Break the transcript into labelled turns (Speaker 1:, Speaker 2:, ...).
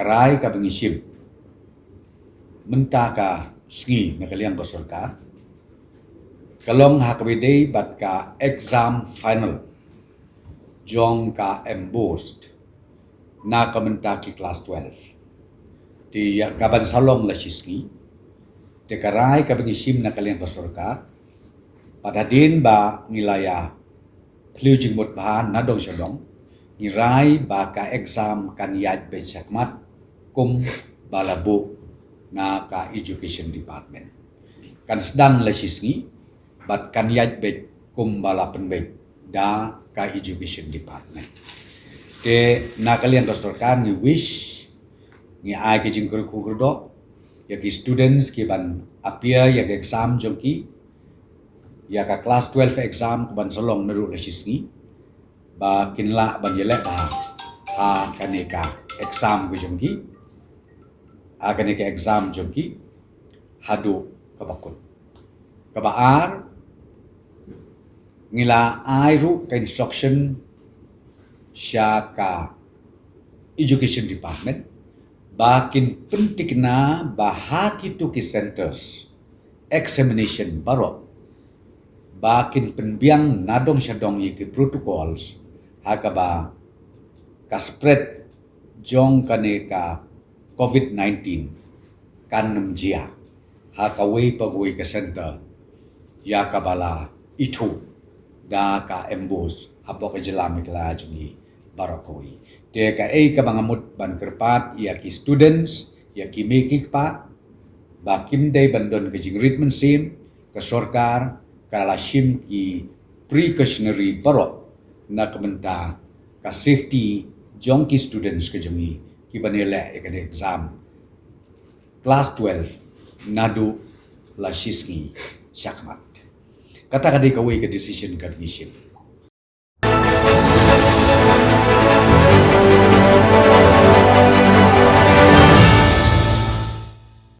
Speaker 1: karai ka bengishim menta ka sngi na kaliang ko sarkar kalong hakabidei bat ka exam final jong ka embossed na kamenta ki class 12 di kaban salong la shisgi te karai ka bengishim na kaliang ko sarkar pada din ba ngilaya plujing mut bahan nadong syadong ngirai ba ka exam kan yaj be chakmat kum balabu na ka education department kan sedang la shisgi bat kan yaj be kum balapen be da ka education department te na kalian kastorkan ni wish ni ai ke jing kur do ya ki students ki ban appear ya ke exam jongki ya ka class 12 exam ku ban solong naru la shisgi ba kinla ban yele ba ha kaneka exam ku jongki kaneka exam jongki hadu kabakut kabaar ngila airu ka instruction sya ka education department bakin penting na bahaki tu ki centers examination baro bakin penbiang nadong syadong ki protocols hakaba ka spread jong kaneka COVID-19 kan namjia hakaway pagway ka center ya kabala itu da ka embos hapo ka jalami kala jungi barakoi te ka ka bangamut ban kerpat ya ki students ya ki mekik pa bakim day bandon ka jing ritmen sim ka sorkar kala shim ki precautionary barok na kamenta ka safety jong ki students ka jungi ki banele ka exam class 12 nadu la shiski shakmat kata kadai kawai ka decision ka ngishim